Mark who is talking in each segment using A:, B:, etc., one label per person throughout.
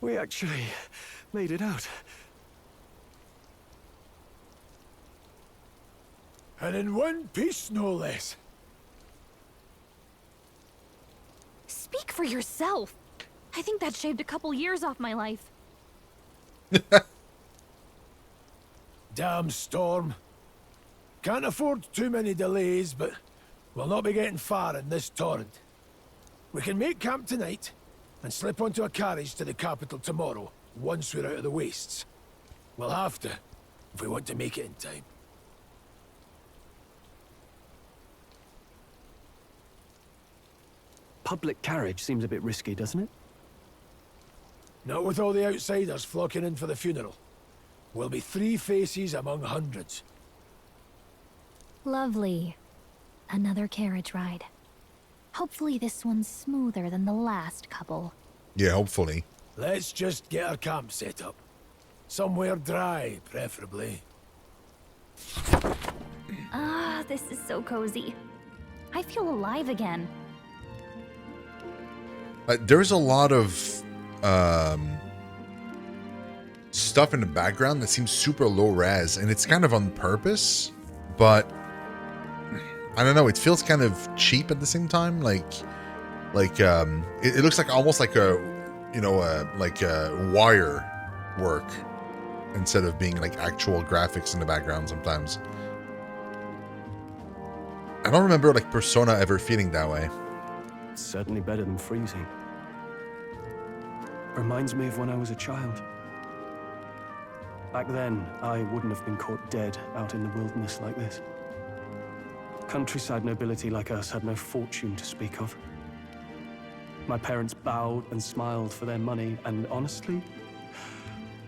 A: We actually made it out.
B: And in one piece, no less.
C: Speak for yourself. I think that shaved a couple years off my life.
B: Damn storm. Can't afford too many delays, but we'll not be getting far in this torrent. We can make camp tonight and slip onto a carriage to the capital tomorrow, once we're out of the wastes. We'll have to, if we want to make it in time.
A: Public carriage seems a bit risky, doesn't it?
B: Not with all the outsiders flocking in for the funeral. We'll be 3 faces among hundreds.
C: Lovely. Another carriage ride. Hopefully this one's smoother than the last couple.
D: Yeah, hopefully.
B: Let's just get our camp set up. Somewhere dry, preferably.
C: Ah, this is so cozy. I feel alive again.
D: There's a lot of stuff in the background that seems super low res, and it's kind of on purpose, but I don't know, it feels kind of cheap at the same time. It looks like almost like a, you know, like a wire work instead of being like actual graphics in the background sometimes. I don't remember like Persona ever feeling that way.
A: It's certainly better than freezing. Reminds me of when I was a child. Back then, I wouldn't have been caught dead out in the wilderness like this. Countryside nobility like us had no fortune to speak of. My parents bowed and smiled for their money, and honestly,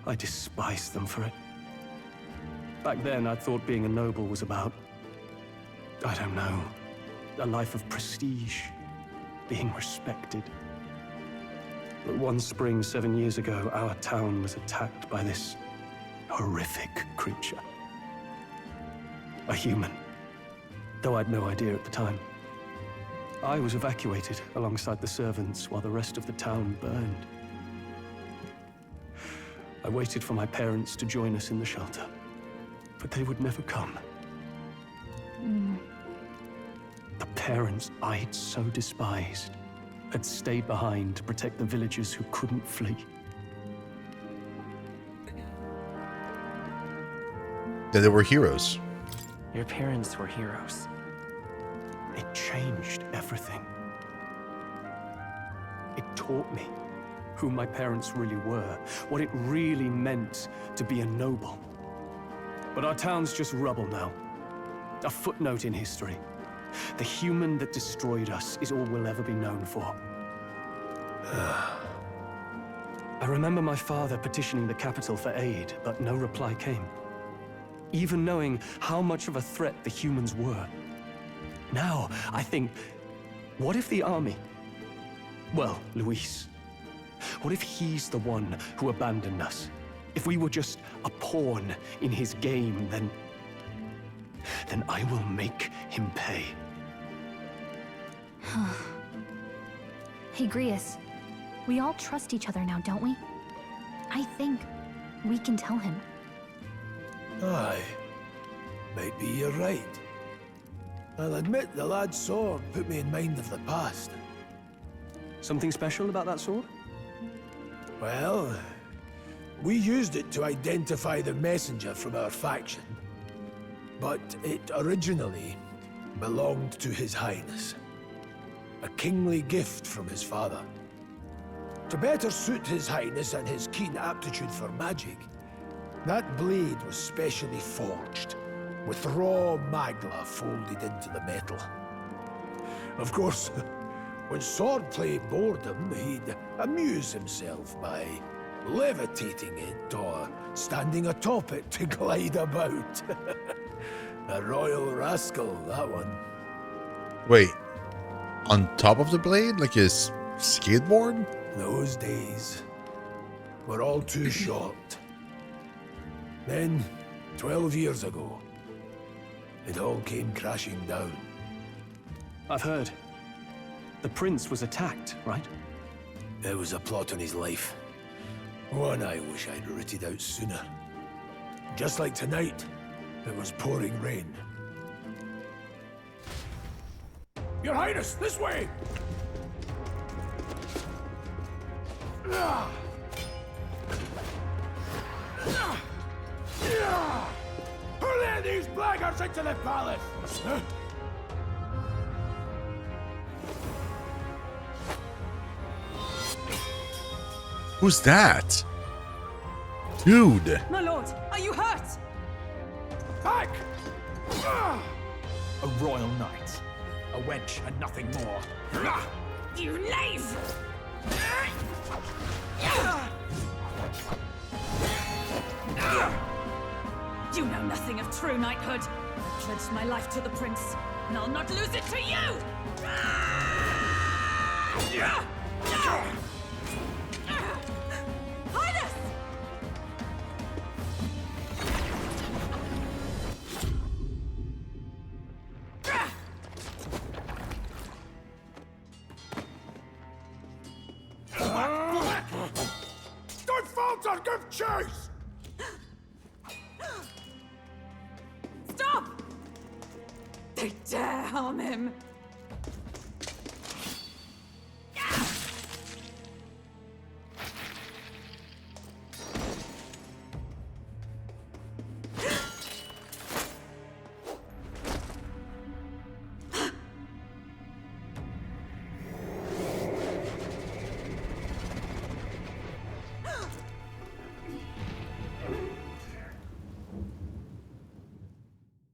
A: I despised them for it. Back then, I thought being a noble was about, I don't know, a life of prestige, being respected. But one spring 7 years ago, our town was attacked by this horrific creature. A human, though I'd no idea at the time. I was evacuated alongside the servants while the rest of the town burned. I waited for my parents to join us in the shelter, but they would never come. The parents I'd so despised had stayed behind to protect the villagers who couldn't flee.
D: That they were heroes.
A: Your parents were heroes. It changed everything. It taught me who my parents really were, what it really meant to be a noble. But our town's just rubble now. A footnote in history. The human that destroyed us is all we'll ever be known for. I remember my father petitioning the capital for aid, but no reply came. Even knowing how much of a threat the humans were. Now, I think, what if the army? Well, Luis. What if he's the one who abandoned us? If we were just a pawn in his game, then I will make him pay.
C: Hey, Grius. We all trust each other now, don't we? I think we can tell him.
B: Aye. Might be you're right. I'll admit the lad's sword put me in mind of the past.
A: Something special about that sword?
B: Well, we used it to identify the messenger from our faction. But it originally belonged to His Highness. A kingly gift from his father. To better suit His Highness and his keen aptitude for magic, that blade was specially forged, with raw magla folded into the metal. Of course, when swordplay bored him, he'd amuse himself by levitating it or standing atop it to glide about. A royal rascal, that one.
D: Wait, on top of the blade? Like his skateboard?
B: Those days were all too short. Then, 12 years ago, it all came crashing down.
A: I've heard. The prince was attacked, right?
B: It was a plot on his life. One I wish I'd rooted out sooner. Just like tonight, it was pouring rain. Your Highness, this way! Who let these blackguards into the palace?
D: Who's that? Dude.
E: My lord, are you hurt?
B: Back!
F: A royal knight. A wench and nothing more.
E: You knave! You know nothing of true knighthood. I pledged my life to the prince, and I'll not lose it to you! Highness!
B: Don't falter, give chase!
E: Stop! They dare harm him!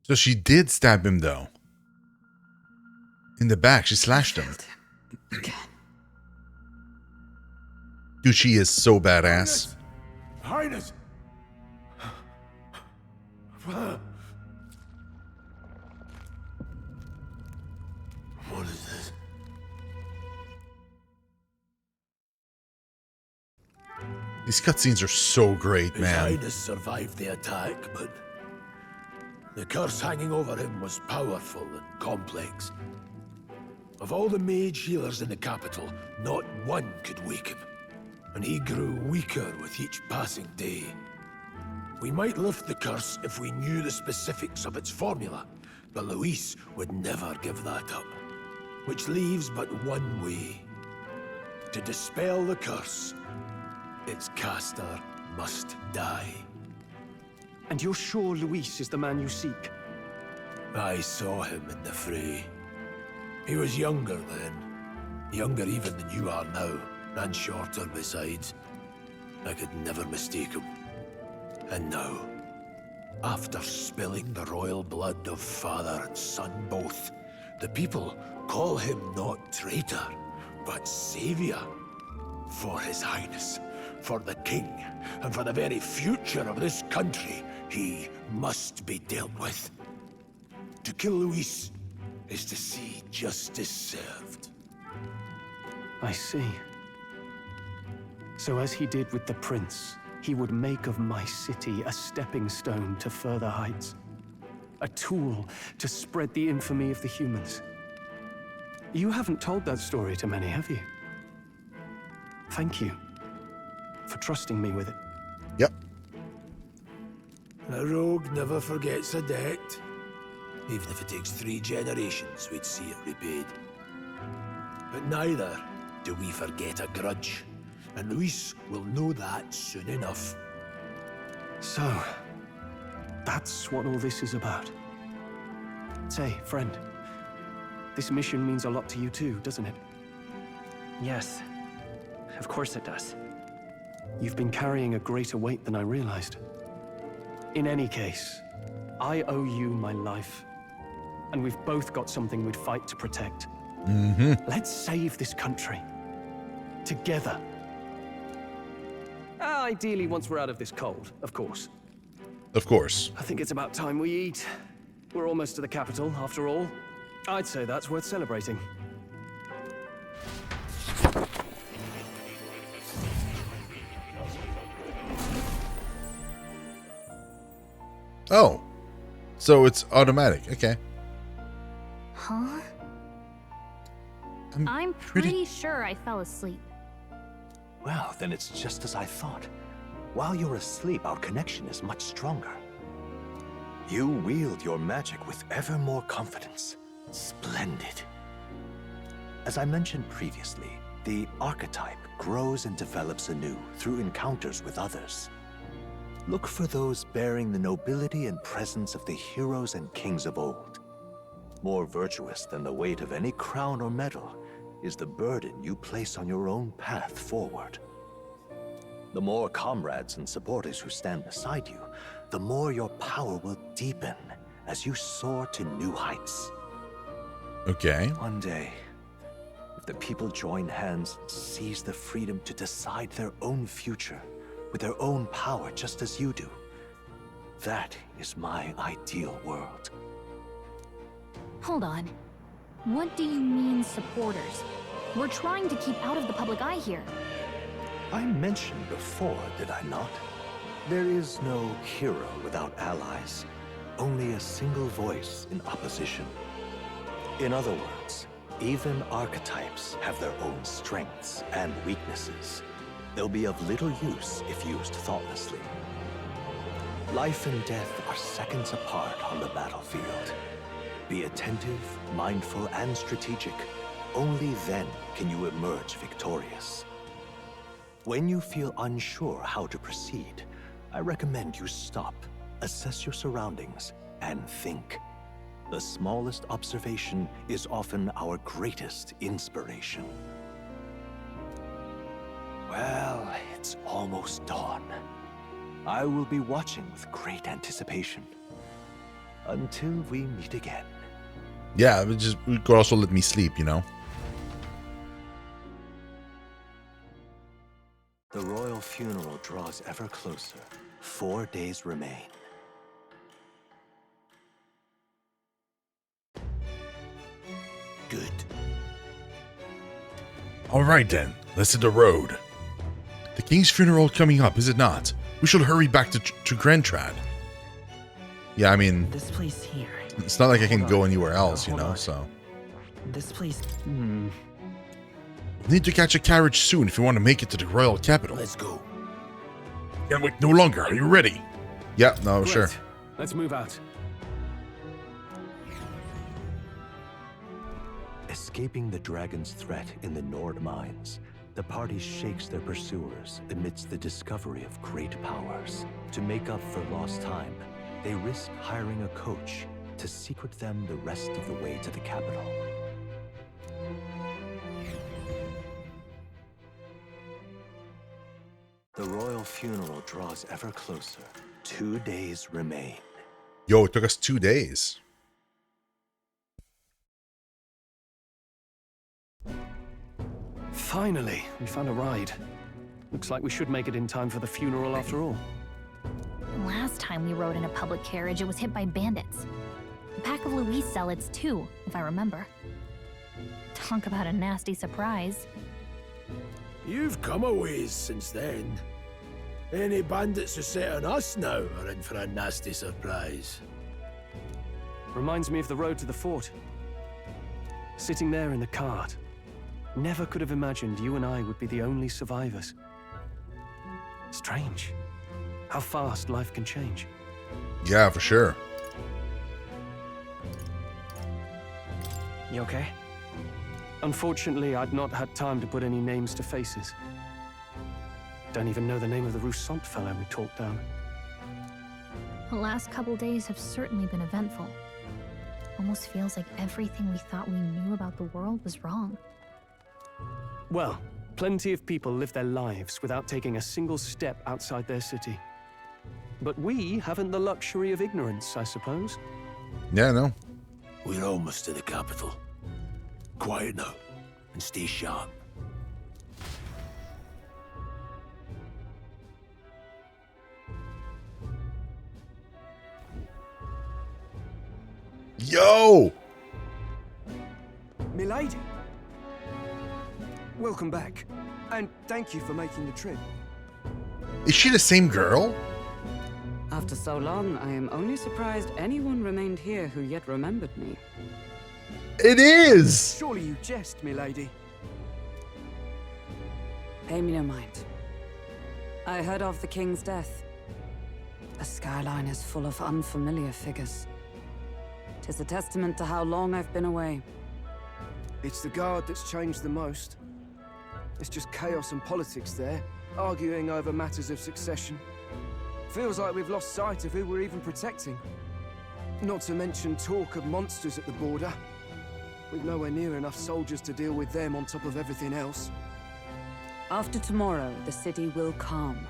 D: So she did stab him, though. In the back, she slashed him.
E: Again.
D: Dude, she is so badass.
B: Highness! What is this?
D: These cutscenes are so great,
B: His
D: man.
B: Highness survived the attack, but the curse hanging over him was powerful and complex. Of all the mage healers in the capital, not one could wake him. And he grew weaker with each passing day. We might lift the curse if we knew the specifics of its formula, but Luis would never give that up. Which leaves but one way. To dispel the curse, its caster must die.
A: And you're sure Luis is the man you seek?
B: I saw him in the fray. He was younger then. Younger even than you are now, and shorter besides. I could never mistake him. And now, after spilling the royal blood of father and son both, the people call him not traitor, but savior. For his highness, for the king, and for the very future of this country, he must be dealt with. To kill Luis is to see justice served.
A: I see. So as he did with the prince, he would make of my city a stepping stone to further heights. A tool to spread the infamy of the humans. You haven't told that story to many, have you? Thank you for trusting me with it.
D: Yep.
B: A rogue never forgets a debt. Even if it takes 3 generations, we'd see it repaid. But neither do we forget a grudge. And Luis will know that soon enough.
A: So, that's what all this is about. Say, friend, this mission means a lot to you too, doesn't it?
G: Yes, of course it does.
A: You've been carrying a greater weight than I realized. In any case, I owe you my life. And we've both got something we'd fight to protect. Let's save this country. Together. Ideally, once we're out of this cold, of course.
D: Of course.
A: I think it's about time we eat. We're almost to the capital, after all. I'd say that's worth celebrating.
D: Oh. So it's automatic. Okay.
C: Huh?
D: I'm
C: I'm pretty sure I fell asleep.
H: Well, then it's just as I thought. While you're asleep, our connection is much stronger. You wield your magic with ever more confidence. Splendid. As I mentioned previously, the archetype grows and develops anew through encounters with others. Look for those bearing the nobility and presence of the heroes and kings of old. More virtuous than the weight of any crown or medal is the burden you place on your own path forward. The more comrades and supporters who stand beside you, the more your power will deepen as you soar to new heights.
D: Okay.
H: One day, if the people join hands and seize the freedom to decide their own future with their own power just as you do, that is my ideal world.
C: Hold on. What do you mean, supporters? We're trying to keep out of the public eye here.
H: I mentioned before, did I not? There is no hero without allies, only a single voice in opposition. In other words, even archetypes have their own strengths and weaknesses. They'll be of little use if used thoughtlessly. Life and death are seconds apart on the battlefield. Be attentive, mindful, and strategic. Only then can you emerge victorious. When you feel unsure how to proceed, I recommend you stop, assess your surroundings, and think. The smallest observation is often our greatest inspiration. Well, it's almost dawn. I will be watching with great anticipation. Until we meet again.
D: Yeah, it could also let me sleep, you know?
H: The royal funeral draws ever closer. 4 days remain.
B: Good.
D: All right then, let's hit the road. The king's funeral coming up, is it not? We should hurry back to Grentrad. Yeah, I mean,
G: This place here.
D: it's not like I can go anywhere else, you know, so.
G: This place.
D: Need to catch a carriage soon if you want to make it to the royal capital.
B: Let's go.
D: Can't wait no longer. Are you ready? Yeah, no,
A: Great.
D: sure.
A: Let's move out.
H: Escaping the dragon's threat in the Nord mines, the party shakes their pursuers amidst the discovery of great powers. To make up for lost time, they risk hiring a coach to secret them the rest of the way to the capital. The royal funeral draws ever closer. 2 days remain.
D: Yo, it took us 2 days.
A: Finally, we found a ride. Looks like we should make it in time for the funeral after all.
C: Last time we rode in a public carriage, it was hit by bandits. A pack of Louis zealots, too, if I remember. Talk about a nasty surprise.
B: You've come a ways since then. Any bandits who set on us now are in for a nasty surprise.
A: Reminds me of the road to the fort. Sitting there in the cart. Never could have imagined you and I would be the only survivors. Strange. How fast life can change.
D: Yeah, for sure.
G: You okay?
A: Unfortunately, I'd not had time to put any names to faces. Don't even know the name of the Roussant fellow we talked down.
C: The last couple days have certainly been eventful. Almost feels like everything we thought we knew about the world was wrong.
A: Well, plenty of people live their lives without taking a single step outside their city. But we haven't the luxury of ignorance, I suppose.
D: Yeah, no.
B: We're almost to the capital. Quiet now, and stay sharp.
D: Yo!
I: Milady! Welcome back, and thank you for making the trip.
D: Is she the same girl?
J: After so long, I am only surprised anyone remained here who yet remembered me.
D: It is!
I: Surely you jest, milady.
J: Pay me no mind. I heard of the king's death. The skyline is full of unfamiliar figures. 'Tis a testament to how long I've been away.
I: It's the guard that's changed the most. It's just chaos and politics there, arguing over matters of succession. Feels like we've lost sight of who we're even protecting. Not to mention talk of monsters at the border. We've nowhere near enough soldiers to deal with them on top of everything else.
J: After tomorrow, the city will calm.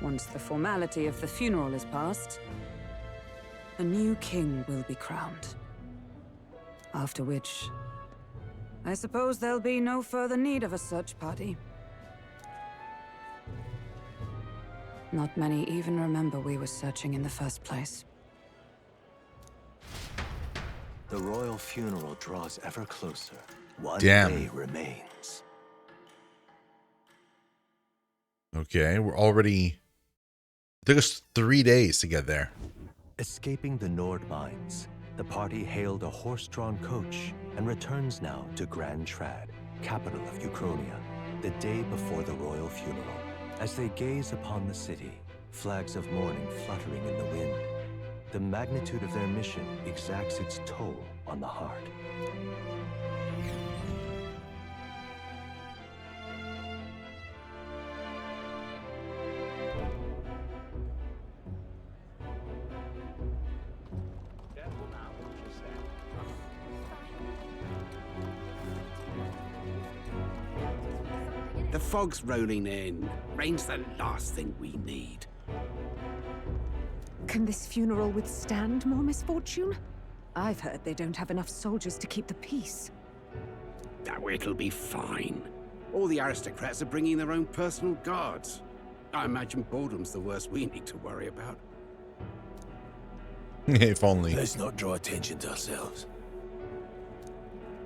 J: Once the formality of the funeral is past, a new king will be crowned. After which, I suppose there'll be no further need of a search party. Not many even remember we were searching in the first place.
H: The royal funeral draws ever closer. One
D: Damn.
H: day remains.
D: Okay, we're already... It took us 3 days to get there.
H: Escaping the Nord mines, the party hailed a horse-drawn coach and returns now to Grand Trad, capital of Uchronia, the day before the royal funeral. As they gaze upon the city, flags of mourning fluttering in the wind, the magnitude of their mission exacts its toll on the heart.
K: The fog's rolling in. Rain's the last thing we need.
L: Can this funeral withstand more misfortune? I've heard they don't have enough soldiers to keep the peace.
K: Oh, it'll be fine. All the aristocrats are bringing their own personal guards. I imagine boredom's the worst we need to worry about.
D: If only.
B: Let's not draw attention to ourselves.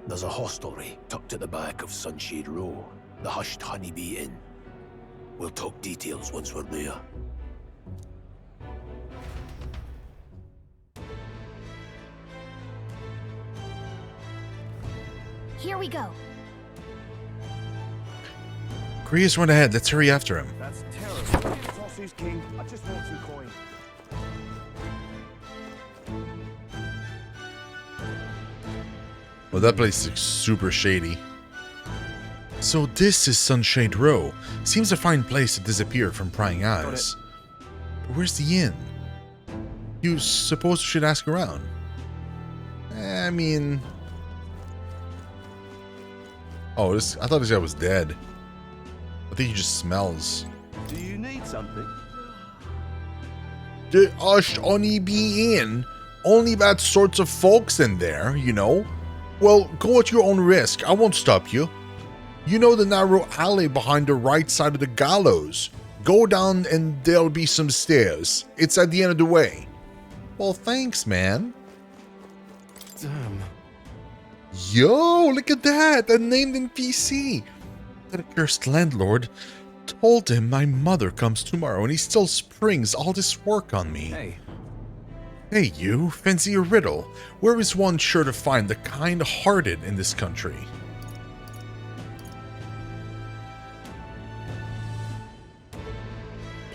B: There's a hostelry tucked at the back of Sunshade Row, the Hushed Honeybee Inn. We'll talk details once we're there.
C: Here we go.
D: Kriya's run ahead. Let's hurry after him.
F: That's terrible. Toss king. I just want some coin.
D: Well, that place looks super shady. So this is Sunshade Row. Seems a fine place to disappear from prying eyes. But where's the inn? You suppose we should ask around? I mean... Oh, I thought this guy was dead. I think he just smells.
F: Do you need something?
D: The Hushed Honeybee Inn? Only bad sorts of folks in there, you know? Well, go at your own risk. I won't stop you. You know the narrow alley behind the right side of the gallows. Go down and there'll be some stairs. It's at the end of the way. Well, thanks, man.
A: Damn.
D: Yo, look at that! A named NPC! That accursed landlord told him my mother comes tomorrow and he still springs all this work on me.
F: Hey.
D: Hey you, fancy a riddle? Where is one sure to find the kind-hearted in this country?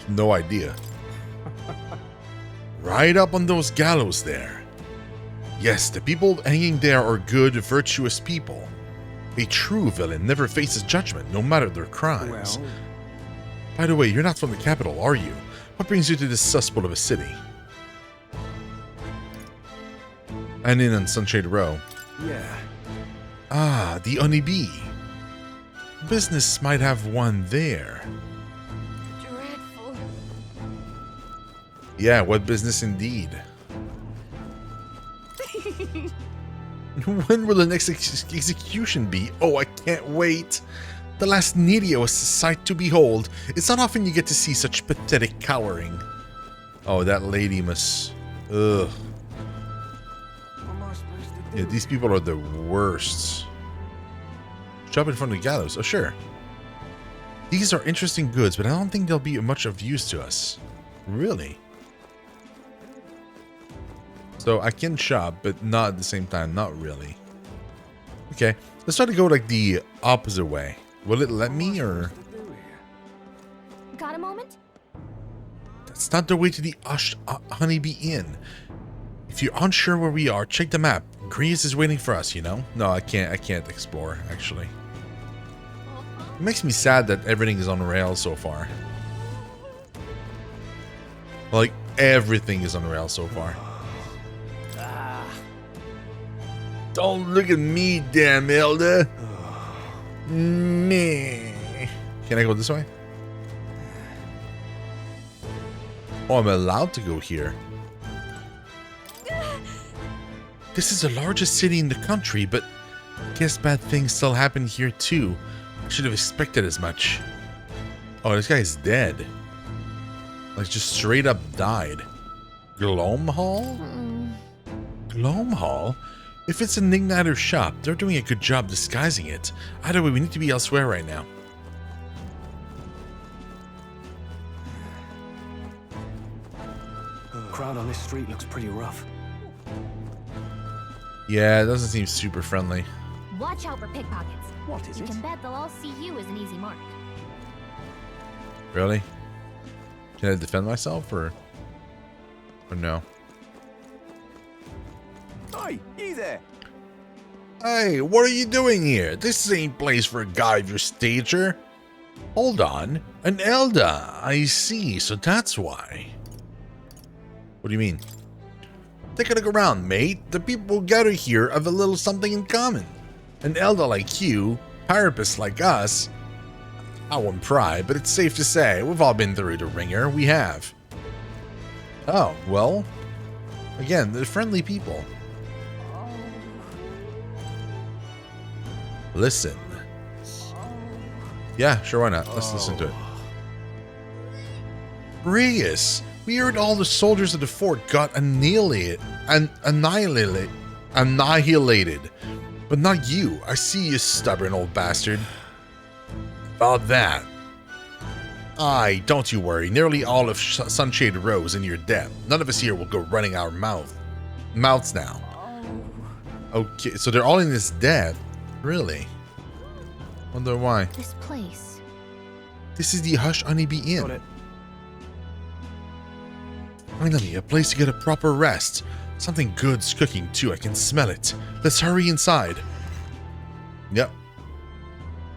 D: No idea. Right up on those gallows there. Yes, the people hanging there are good, virtuous people. A true villain never faces judgment, no matter their crimes.
F: Well...
D: By the way, you're not from the capital, are you? What brings you to this cesspool of a city? An inn on Sunshade Row.
F: Yeah.
D: Ah, the Honeybee. Business might have one there.
L: Dreadful.
D: Yeah, what business indeed. When will the next execution be? Oh, I can't wait. The last Nidia was a sight to behold. It's not often you get to see such pathetic cowering. Oh, that lady must... Ugh. Yeah, these people are the worst. Shop in front of the gallows. Oh, sure. These are interesting goods, but I don't think they'll be much of use to us. Really? So I can shop, but not at the same time. Not really. Okay, let's try to go like the opposite way. Will it let me, or?
C: Got a moment?
D: That's not the way to the Honeybee Inn. If you're unsure where we are, check the map. Grease is waiting for us, you know? No, I can't explore, actually. It makes me sad that everything is on rails so far. Like, everything is on rails so far. Don't look at me, damn elder. Meh. Can I go this way? Oh, I'm allowed to go here. This is the largest city in the country, but I guess bad things still happen here too. I should have expected as much. Oh, this guy's dead. Like, just straight up died. Gloam Hall? Gloam Hall? If it's an Igniter shop, they're doing a good job disguising it. Either way, we need to be elsewhere right now.
A: Crowd on this street looks pretty rough.
D: Yeah, it doesn't seem super friendly.
C: Watch out for pickpockets.
F: What is
C: You
F: it?
C: can bet they'll all see you as an easy mark.
D: Really? Can I defend myself, or no?
F: Oi, you there!
D: Hey, what are you doing here? This ain't place for a guy of your stature. Hold on. An elder. I see, so that's why. What do you mean? Take a look around, mate. The people who gather here have a little something in common. An elder like you, therapists like us. I won't pry, but it's safe to say we've all been through the ringer. We have. Oh, well. Again, they're friendly people. Listen. Yeah, sure, why not? Let's listen to it. Brigus, we heard all the soldiers of the fort got annihilated. But not you. I see you, stubborn old bastard. About that. Aye, don't you worry. Nearly all of Sunshade Row is in your debt. None of us here will go running our mouths now. Okay, so they're all in this debt. Really? Wonder why.
C: This place.
D: This is the Hush Honeybee Inn.
A: Got it.
D: Finally, a place to get a proper rest. Something good's cooking too, I can smell it. Let's hurry inside. Yep.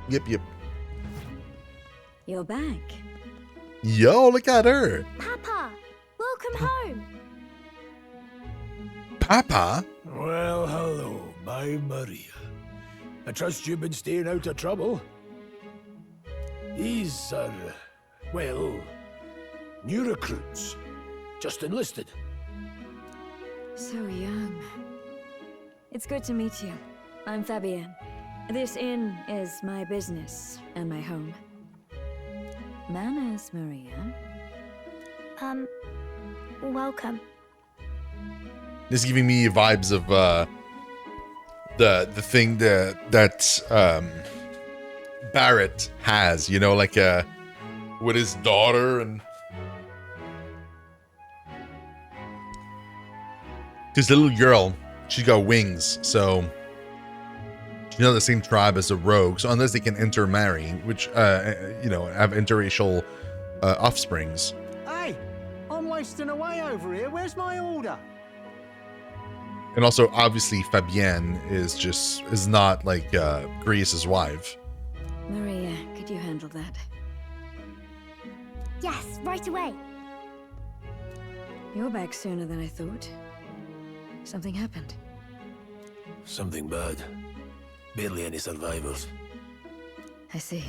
D: Yep.
M: You're back.
D: Yo, look at her.
M: Papa, welcome home.
D: Papa?
B: Well, hello, my Maria. I trust you've been staying out of trouble. These are, well, new recruits. Just enlisted.
M: So young. It's good to meet you. I'm Fabienne. This inn is my business and my home. Manners, Maria.
C: Welcome.
D: This is giving me vibes of the thing that Barrett has, you know, like with his daughter, and because the little girl, she's got wings, so she's not the same tribe as the rogue. So unless they can intermarry, which you know, have interracial offsprings.
F: Hey, I'm wasting away over here. Where's my order?
D: And also, obviously, Fabienne is not like Grease's wife.
M: Maria, could you handle that?
C: Yes, right away.
M: You're back sooner than I thought. Something happened.
B: Something bad. Barely any survivors.
M: I see.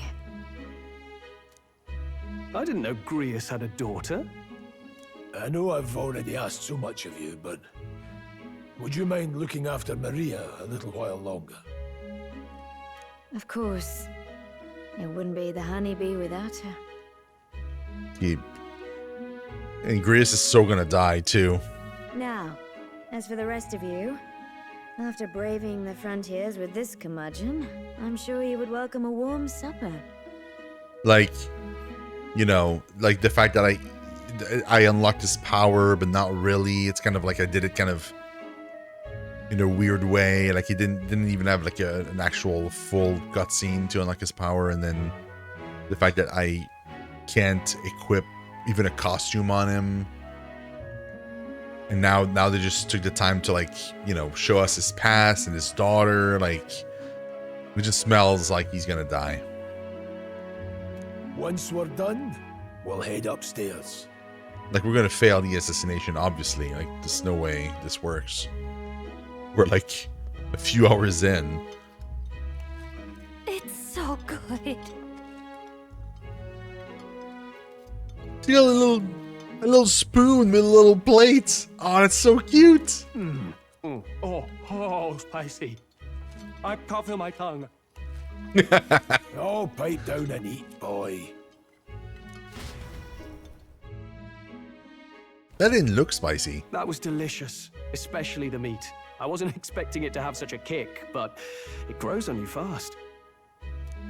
A: I didn't know Grease had a daughter.
B: I know I've already asked so much of you, but would you mind looking after Maria a little while longer?
M: Of course. It wouldn't be the honeybee without her.
D: And Grease is so gonna die too.
M: Now, as for the rest of you, after braving the frontiers with this curmudgeon, I'm sure you would welcome a warm supper.
D: Like, you know, like the fact that I unlocked his power, but not really. It's kind of like I did it kind of in a weird way. Like he didn't even have like an actual full cutscene to unlock his power, and then the fact that I can't equip even a costume on him. And now they just took the time to, like, you know, show us his past and his daughter. Like, it just smells like he's gonna die.
B: Once we're done, we'll head upstairs.
D: Like, we're gonna fail the assassination, obviously. Like, there's no way this works. We're like a few hours in.
C: It's so good.
D: See a little spoon with a little plate. Oh, that's so cute.
A: Oh, spicy. I can't feel my tongue.
B: Oh, pipe down and eat, boy.
D: That didn't look spicy.
A: That was delicious, especially the meat. I wasn't expecting it to have such a kick, but it grows on you fast.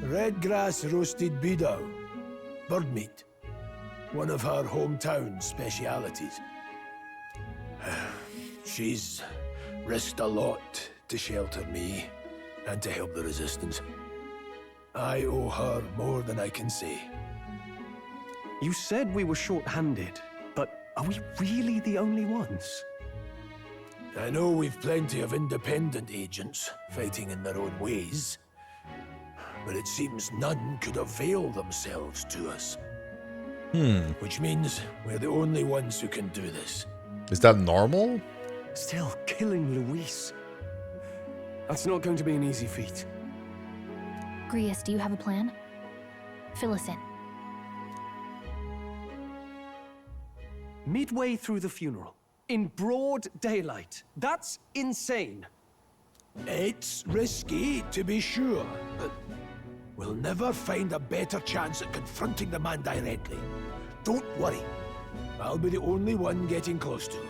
B: Red grass roasted beedou. Bird meat. One of her hometown specialities. She's risked a lot to shelter me and to help the resistance. I owe her more than I can say.
A: You said we were short-handed, but are we really the only ones?
B: I know we've plenty of independent agents fighting in their own ways, but it seems none could avail themselves to us. Which means we're the only ones who can do this.
D: Is that normal?
A: Still, killing Luis. That's not going to be an easy feat.
C: Grius, do you have a plan? Fill us in.
A: Midway through the funeral, in broad daylight. That's insane.
B: It's risky, to be sure, but we'll never find a better chance at confronting the man directly. Don't worry. I'll be the only one getting close to him.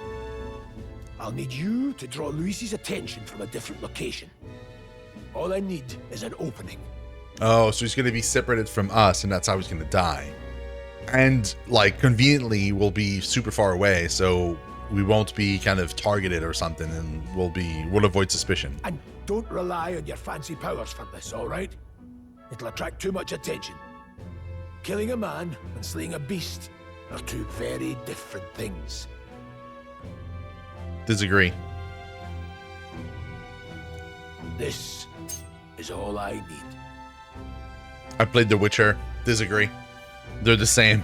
B: I'll need you to draw Luis's attention from a different location. All I need is an opening.
D: Oh, so he's going to be separated from us, and that's how he's going to die. And, like, conveniently, we'll be super far away, so we won't be kind of targeted or something, and we'll avoid suspicion.
B: And don't rely on your fancy powers for this, all right? It'll attract too much attention. Killing a man and slaying a beast are two very different things.
D: Disagree.
B: This is all I need.
D: I played The Witcher. Disagree. They're the same.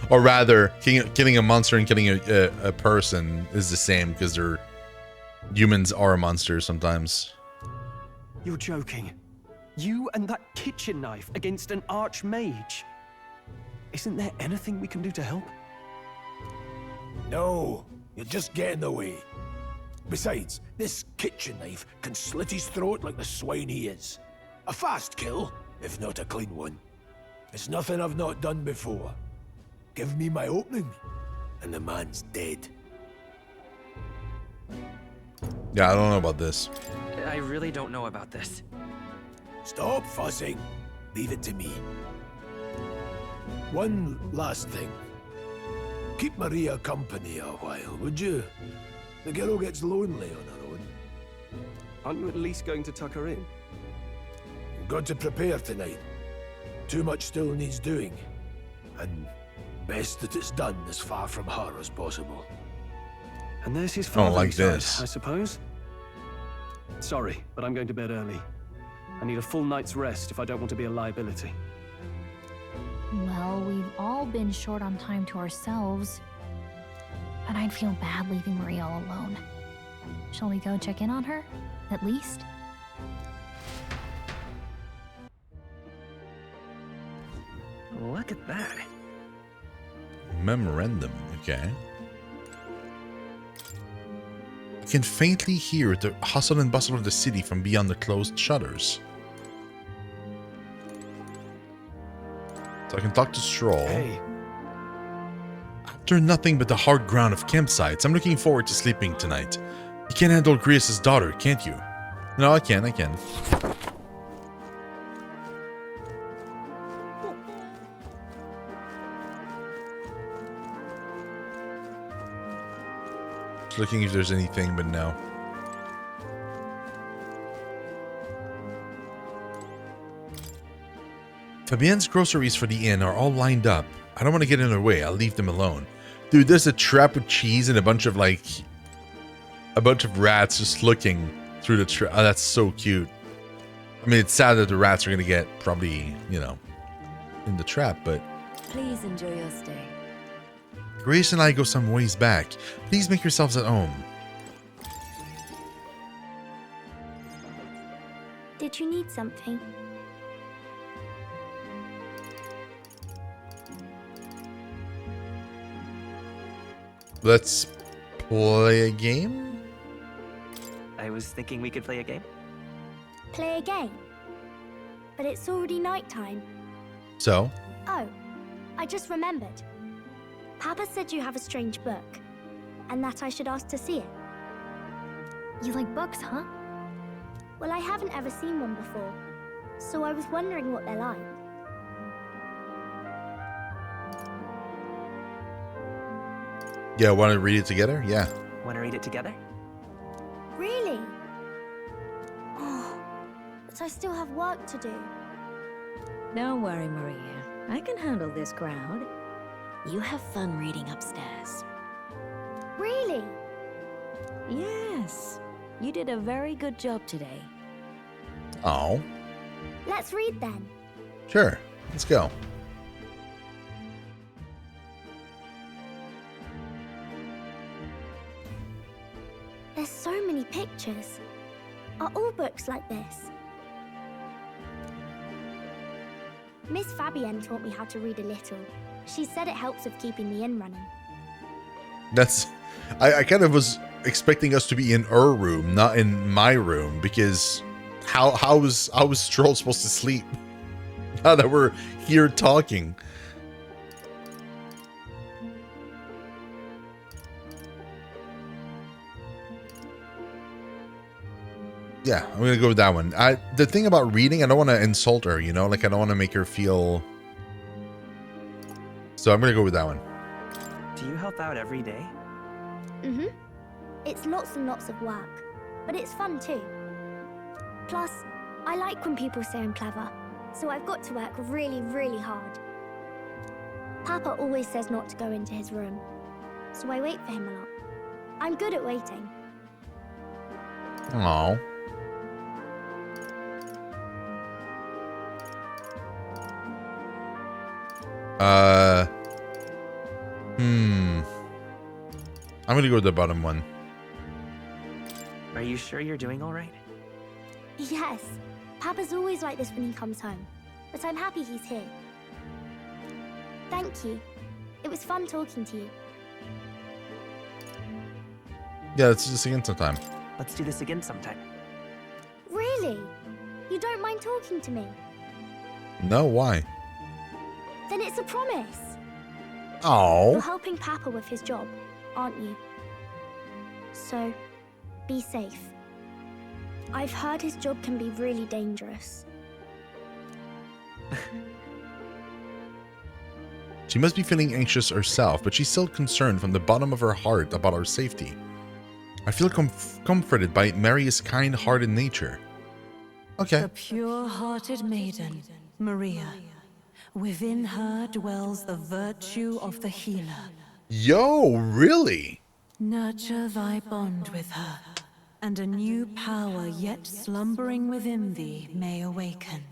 D: Or rather, killing a monster and killing a person is the same, because humans are monsters sometimes.
A: You're joking. You and that kitchen knife against an archmage. Isn't there anything we can do to help?
B: No, you're just getting in the way. Besides, this kitchen knife can slit his throat like the swine he is. A fast kill, if not a clean one. It's nothing I've not done before. Give me my opening, and the man's dead.
D: Yeah, I don't know about this.
G: I really don't know about this.
B: Stop fussing. Leave it to me. One last thing. Keep Maria company a while, would you? The girl gets lonely on her own.
A: Aren't you at least going to tuck her in?
B: You've got to prepare tonight. Too much still needs doing. And best that it's done as far from her as possible.
A: And there's his
D: I don't
A: father
D: like
A: inside,
D: this.
A: I suppose. Sorry, but I'm going to bed early. I need a full night's rest if I don't want to be a liability.
C: Well, we've all been short on time to ourselves. But I'd feel bad leaving Maria all alone. Shall we go check in on her? At least?
G: Look at that.
D: Memorandum, okay. I can faintly hear the hustle and bustle of the city from beyond the closed shutters. So I can talk to Stroll.
A: Hey.
D: After nothing but the hard ground of campsites, I'm looking forward to sleeping tonight. You can't handle Grius' daughter, can't you? No, I can. Just looking if there's anything, but no. Fabienne's groceries for the inn are all lined up. I don't want to get in their way. I'll leave them alone. Dude, there's a trap with cheese and a bunch of rats just looking through the trap. Oh, that's so cute. I mean, it's sad that the rats are going to get probably, you know, in the trap, but...
M: Please enjoy your stay.
D: Grace and I go some ways back. Please make yourselves at home.
N: Did you need something?
D: Let's play a game?
G: I was thinking we could play a game.
N: Play a game? But it's already nighttime.
D: So?
N: Oh, I just remembered. Papa said you have a strange book, and that I should ask to see it.
C: You like books, huh?
N: Well, I haven't ever seen one before, so I was wondering what they're like.
D: Yeah, want to read it together? Yeah.
G: Want to read it together?
N: Really? Oh, but I still have work to do.
M: Don't worry, Maria. I can handle this crowd. You have fun reading upstairs.
N: Really?
M: Yes. You did a very good job today.
D: Oh.
N: Let's read then.
D: Sure. Let's go.
N: There's so many pictures. Are all books like this? Miss Fabienne taught me how to read a little. She said it helps with keeping the inn running.
D: That's... I kind of was expecting us to be in her room, not in my room, because how was Stroll supposed to sleep now that we're here talking? Yeah, I'm gonna go with that one. The thing about reading, I don't want to insult her, you know, like I don't want to make her feel. So I'm gonna go with that one.
G: Do you help out every day?
N: Mm-hmm. It's lots and lots of work, but it's fun too. Plus, I like when people say I'm clever, so I've got to work really, really hard. Papa always says not to go into his room, so I wait for him a lot. I'm good at waiting.
D: Aww. I'm gonna go with the bottom one.
G: Are you sure you're doing all right?
N: Yes. Papa's always like this when he comes home, but I'm happy he's here. Thank you. It was fun talking to you.
D: Yeah, let's do this again sometime.
G: Let's do this again sometime.
N: Really? You don't mind talking to me?
D: No, why?
N: Then it's a promise.
D: Oh.
N: You're helping Papa with his job, aren't you? So, be safe. I've heard his job can be really dangerous.
D: She must be feeling anxious herself, but she's still concerned from the bottom of her heart about our safety. I feel comforted by Maria's kind-hearted nature. Okay.
J: The pure-hearted maiden, Maria. Within her dwells the virtue of the healer.
D: Yo, really?
J: Nurture thy bond with her, and a new power yet slumbering within thee may awaken.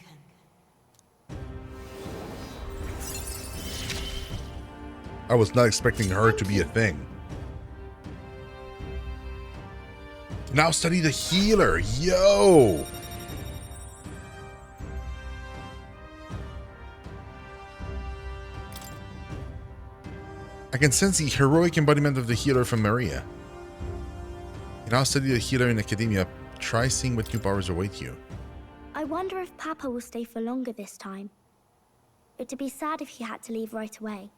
D: I was not expecting her to be a thing. Now study the healer. Yo! I can sense the heroic embodiment of the healer from Maria. You now study the healer in academia. Try seeing what new powers await you.
N: I wonder if Papa will stay for longer this time. It'd be sad if he had to leave right away.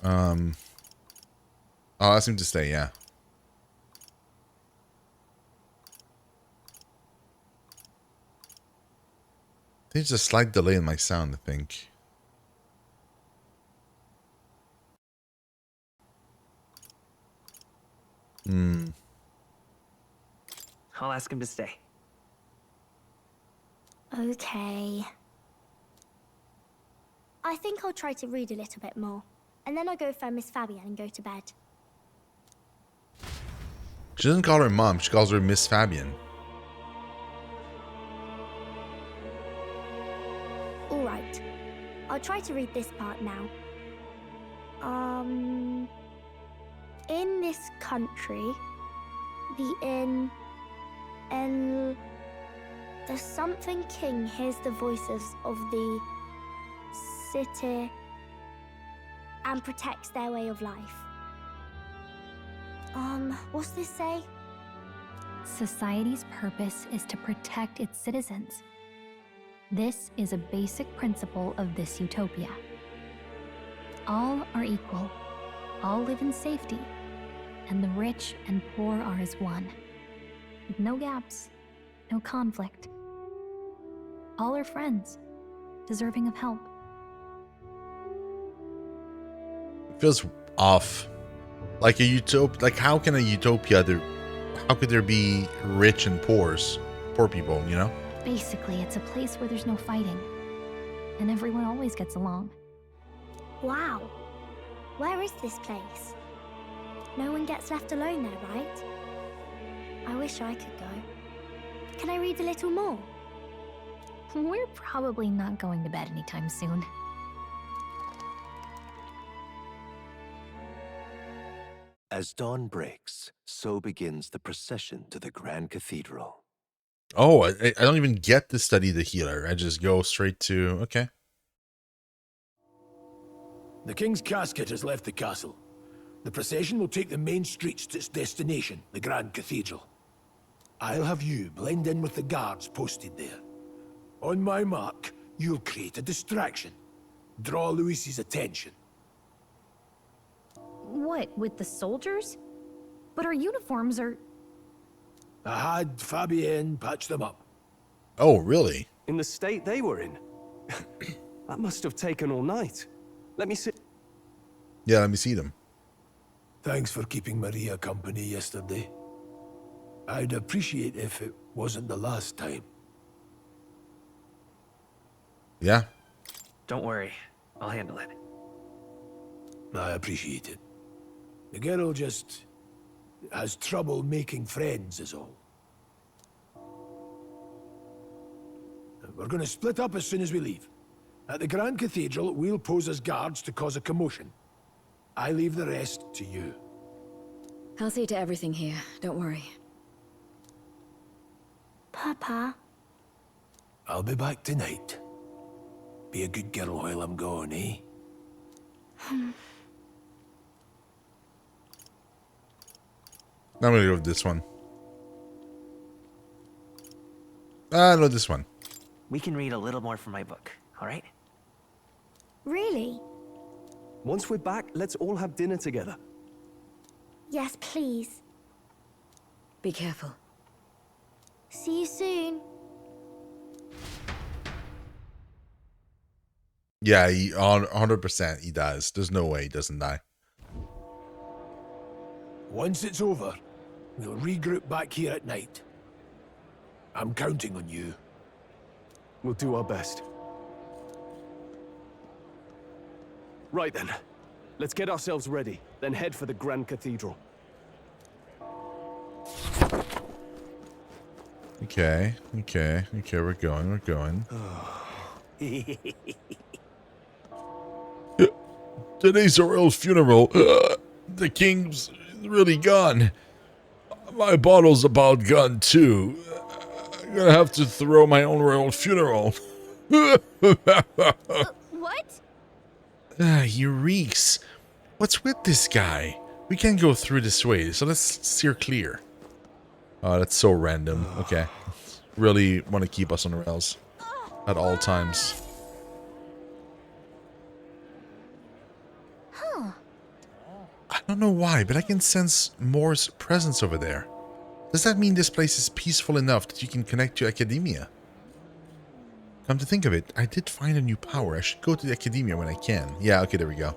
D: I'll ask him to stay, yeah. There's a slight delay in my sound, I think.
G: I'll ask him to stay.
N: Okay. I think I'll try to read a little bit more, and then I'll go find Miss Fabienne and go to bed.
D: She doesn't call her mom, she calls her Miss Fabienne.
N: Alright. I'll try to read this part now. In this country, the something king hears the voices of the city and protects their way of life. What's this say?
C: Society's purpose is to protect its citizens. This is a basic principle of this utopia. All are equal, all live in safety, and the rich and poor are as one. With no gaps, no conflict. All are friends, deserving of help.
D: Feels off. Like a utopia. Like, how can a utopia how could there be rich and poor people, you know?
C: Basically, it's a place where there's no fighting, and everyone always gets along.
N: Wow. Where is this place? No one gets left alone there, right? I wish I could go. Can I read a little more?
C: We're probably not going to bed anytime soon.
H: As dawn breaks, so begins the procession to the Grand Cathedral.
D: Oh, I don't even get to study the healer. I just go straight to... Okay.
B: The king's casket has left the castle. The procession will take the main streets to its destination, the Grand Cathedral. I'll have you blend in with the guards posted there. On my mark, you'll create a distraction. Draw Luis's attention.
C: What, with the soldiers? But our uniforms are...
B: I had Fabienne patch them up.
D: Oh, really?
A: In the state they were in? That must have taken all night. Let me see.
D: Yeah, let me see them.
B: Thanks for keeping Maria company yesterday. I'd appreciate if it wasn't the last time.
D: Yeah.
G: Don't worry. I'll handle it.
B: I appreciate it. The girl just has trouble making friends is all. We're going to split up as soon as we leave. At the Grand Cathedral, we'll pose as guards to cause a commotion. I leave the rest to you.
M: I'll see to everything here, don't worry.
N: Papa?
B: I'll be back tonight. Be a good girl while I'm gone, eh?
D: I'm gonna go with this one. No, this one.
G: We can read a little more from my book, all right?
N: Really?
A: Once we're back, let's all have dinner together.
N: Yes, please.
M: Be careful.
N: See you soon.
D: Yeah, 100% he does. There's no way he doesn't die.
B: Once it's over, we'll regroup back here at night. I'm counting on you.
A: We'll do our best. Right then. Let's get ourselves ready, then head for the Grand Cathedral.
D: Okay, we're going. Today's a royal funeral. The king's really gone. My bottle's about gone too. I'm gonna have to throw my own royal funeral.
N: What?
D: He reeks. What's with this guy? We can't go through this way, so let's steer clear. Oh, that's so random. Okay. Really want to keep us on the rails at all times.
N: Huh.
D: I don't know why, but I can sense Moore's presence over there. Does that mean this place is peaceful enough that you can connect to Academia? Come to think of it, I did find a new power. I should go to the Academia when I can. Yeah, okay, there we go.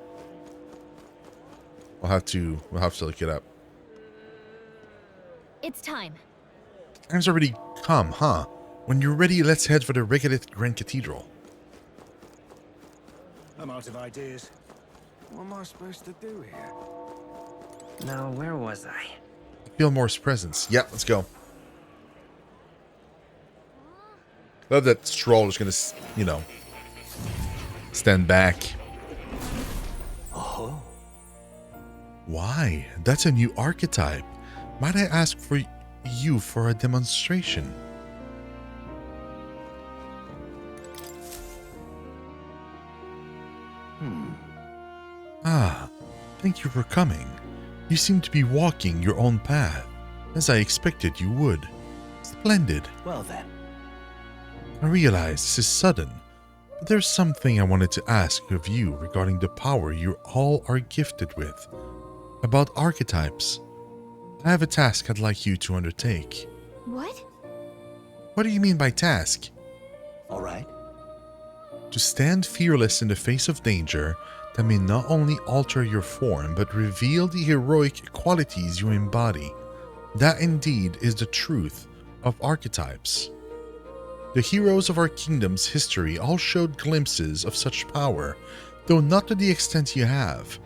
D: We'll have to look it up.
C: It's time.
D: Time's already come, huh? When you're ready, let's head for the Regalit Grand Cathedral.
F: I'm out of ideas.
H: What am I supposed to do here?
G: Now, where was I?
D: Feel Moore's presence. Yeah, let's go. Love that Stroll is gonna, you know, stand back.
H: Oh.
D: Why? That's a new archetype. Might I ask for you for a demonstration? Ah, thank you for coming. You seem to be walking your own path, as I expected you would. Splendid.
H: Well then.
D: I realize this is sudden, but there's something I wanted to ask of you regarding the power you all are gifted with. About archetypes. I have a task I'd like you to undertake.
N: What?
D: What do you mean by task?
H: All right.
D: To stand fearless in the face of danger that may not only alter your form but reveal the heroic qualities you embody. That indeed is the truth of archetypes. The heroes of our kingdom's history all showed glimpses of such power, though not to the extent you have.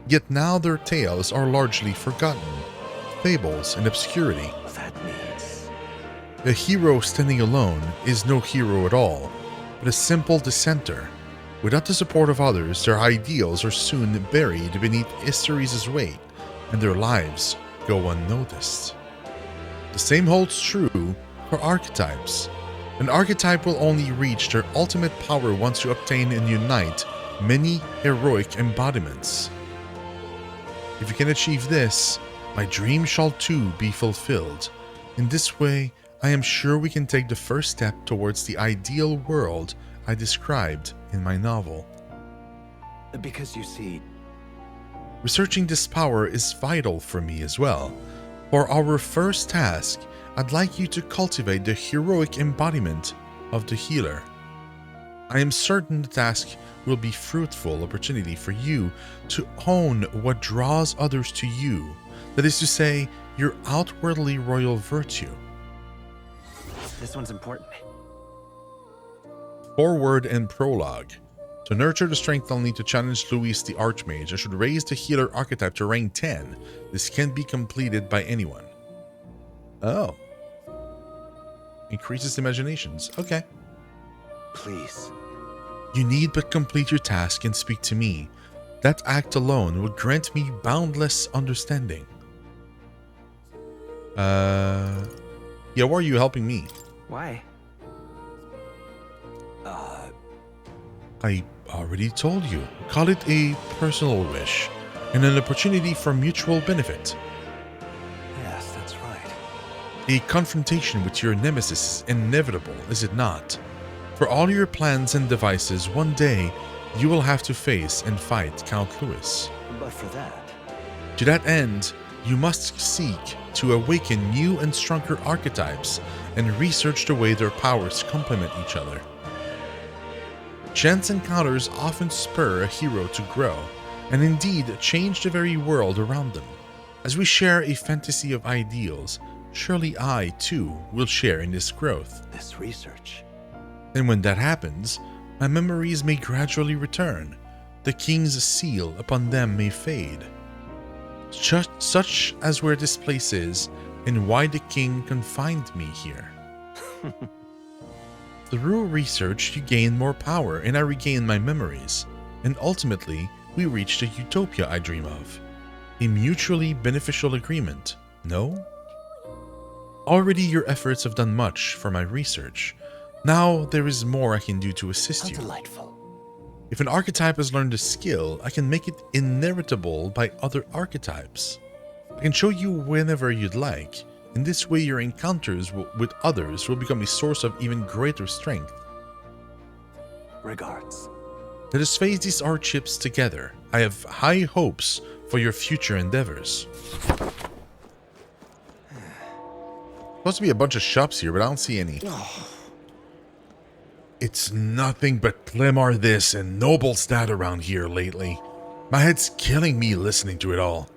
D: Yet now their tales are largely forgotten, fables and obscurity.
H: That means
D: a hero standing alone is no hero at all, but a simple dissenter. Without the support of others, their ideals are soon buried beneath history's weight, and their lives go unnoticed. The same holds true for archetypes. An archetype will only reach their ultimate power once you obtain and unite many heroic embodiments. If you can achieve this, my dream shall too be fulfilled. In this way, I am sure we can take the first step towards the ideal world I described in my novel.
H: Because you see,
D: researching this power is vital for me as well. For our first task, I'd like you to cultivate the heroic embodiment of the healer. I am certain the task will be a fruitful opportunity for you to hone what draws others to you, that is to say, your outwardly royal virtue.
G: This one's important.
D: Foreword and prologue. To nurture the strength I'll need to challenge Louis the Archmage, I should raise the healer archetype to rank 10. This can be completed by anyone. Oh. Increases imaginations. Okay.
H: Please.
D: You need but complete your task and speak to me. That act alone would grant me boundless understanding. Yeah, why are you helping me?
G: Why?
D: I already told you. Call it a personal wish and an opportunity for mutual benefit.
H: Yes, that's right.
D: A confrontation with your nemesis is inevitable, is it not? For all your plans and devices, one day you will have to face and fight Count Louis.
H: But for that,
D: to that end, you must seek to awaken new and stronger archetypes and research the way their powers complement each other. Chance encounters often spur a hero to grow, and indeed change the very world around them. As we share a fantasy of ideals, surely I, too, will share in this growth.
H: This research.
D: And when that happens, my memories may gradually return. The king's seal upon them may fade. Such as where this place is, and why the king confined me here. Through research, you gain more power, and I regain my memories. And ultimately, we reach the utopia I dream of. A mutually beneficial agreement, no? Already your efforts have done much for my research. Now there is more I can do to assist you.
H: How delightful.
D: If an archetype has learned a skill, I can make it inheritable by other archetypes. I can show you whenever you'd like. In this way, your encounters with others will become a source of even greater strength.
H: Regards.
D: Let us face these hardships together. I have high hopes for your future endeavors. Supposed to be a bunch of shops here, but I don't see any. It's nothing but Clemar this and Noble's that around here lately. My head's killing me listening to it all.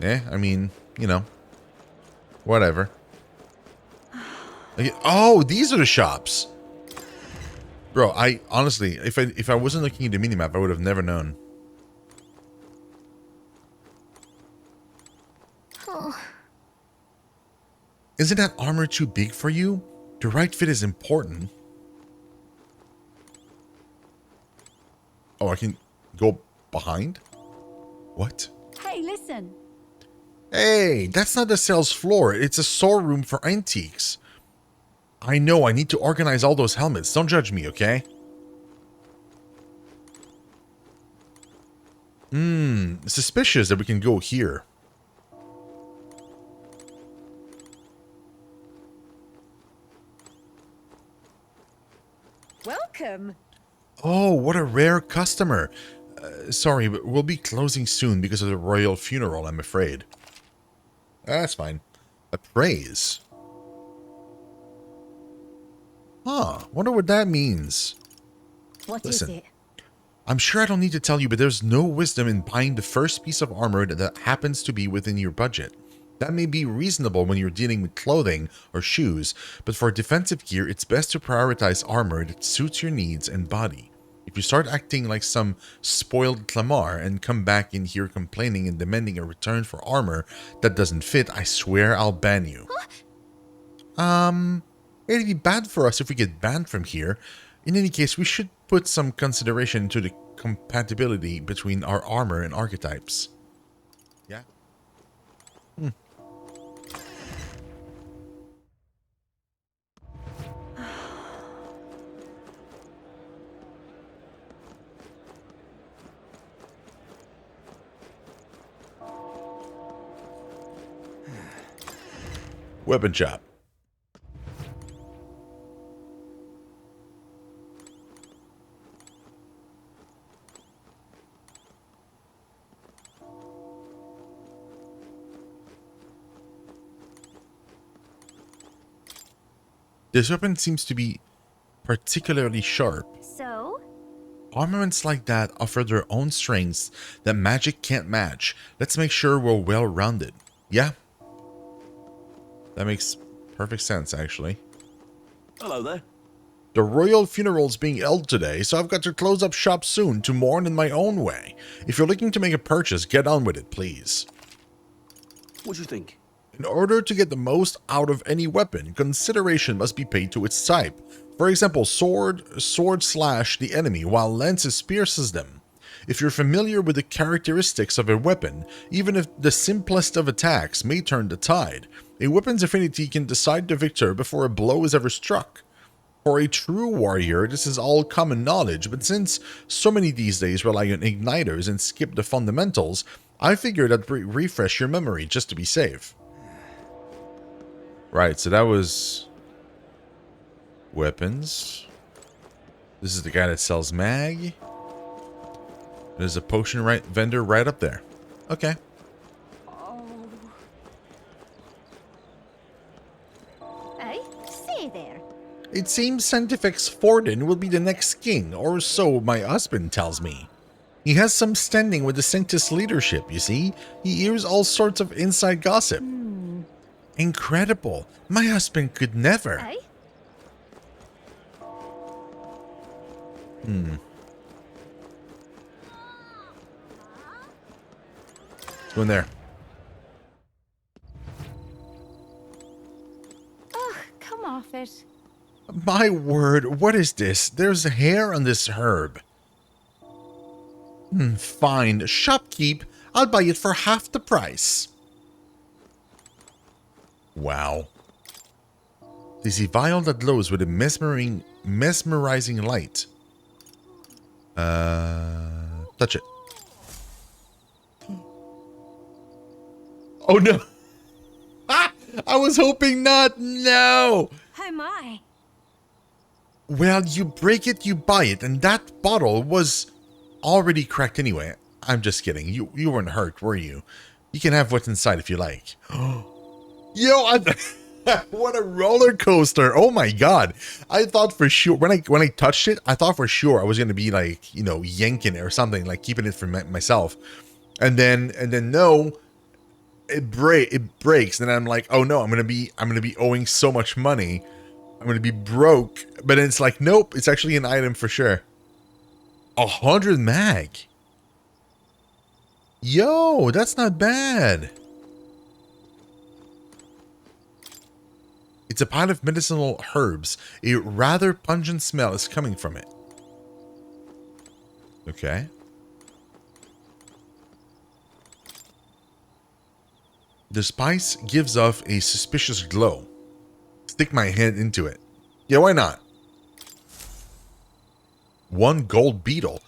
D: I mean, you know. Whatever. Okay. Oh, these are the shops. Bro, I honestly, if I wasn't looking at the minimap, I would have never known.
N: Oh.
D: Isn't that armor too big for you? The right fit is important. Oh, I can go behind? What?
L: Hey, listen.
D: Hey, that's not the sales floor. It's a storeroom for antiques. I know, I need to organize all those helmets. Don't judge me, okay? Suspicious that we can go here.
L: Welcome.
D: Oh, what a rare customer. Sorry, but we'll be closing soon because of the royal funeral, I'm afraid. That's fine. A praise. Huh, wonder what that means.
L: What
D: Listen,
L: is it?
D: I'm sure I don't need to tell you, but there's no wisdom in buying the first piece of armor that happens to be within your budget. That may be reasonable when you're dealing with clothing or shoes, but for defensive gear, it's best to prioritize armor that suits your needs and body. If you start acting like some spoiled clamar and come back in here complaining and demanding a return for armor that doesn't fit, I swear I'll ban you. It'd be bad for us if we get banned from here. In any case, we should put some consideration into the compatibility between our armor and archetypes. Yeah? Weapon shop. This weapon seems to be particularly sharp.
N: So?
D: Armaments like that offer their own strengths that magic can't match. Let's make sure we're well-rounded. Yeah? That makes perfect sense, actually.
F: Hello there.
D: The royal funeral's being held today, so I've got to close up shop soon to mourn in my own way. If you're looking to make a purchase, get on with it, please.
F: What do you think?
D: In order to get the most out of any weapon, consideration must be paid to its type. For example, sword slash the enemy, while lances pierces them. If you're familiar with the characteristics of a weapon, even if the simplest of attacks may turn the tide, a weapon's affinity can decide the victor before a blow is ever struck. For a true warrior, this is all common knowledge, but since so many these days rely on igniters and skip the fundamentals, I figured I'd refresh your memory just to be safe. Right, so that was weapons. This is the guy that sells mag. There's a potion vendor right up there. Okay.
L: Hey, say there.
D: It seems Santifex Forden will be the next king, or so my husband tells me. He has some standing with the Sanctus leadership, you see. He hears all sorts of inside gossip. Incredible. My husband could never.
L: Hey?
D: Let's go in there.
L: Ugh, come off it.
D: My word, what is this? There's hair on this herb. Fine. Shopkeep. I'll buy it for half the price. Wow. This vial that glows with a mesmerizing light. Touch it. Oh no. Ah, I was hoping not. No.
L: Oh my.
D: Well, you break it, you buy it, and that bottle was already cracked anyway. I'm just kidding. You weren't hurt, were you? You can have what's inside if you like. Yo, what a roller coaster. Oh my god. I thought for sure when I touched it, I thought for sure I was going to be like, you know, yanking it or something, like keeping it for myself. And then no, it breaks, and then I'm like, "Oh no, I'm going to be owing so much money I'm gonna be broke. But then it's like, nope, it's actually an item for sure. 100 mag. Yo, that's not bad. It's a pile of medicinal herbs. A rather pungent smell is coming from it. Okay. The spice gives off a suspicious glow. Stick my hand into it. Yeah, why not? 1 gold beetle.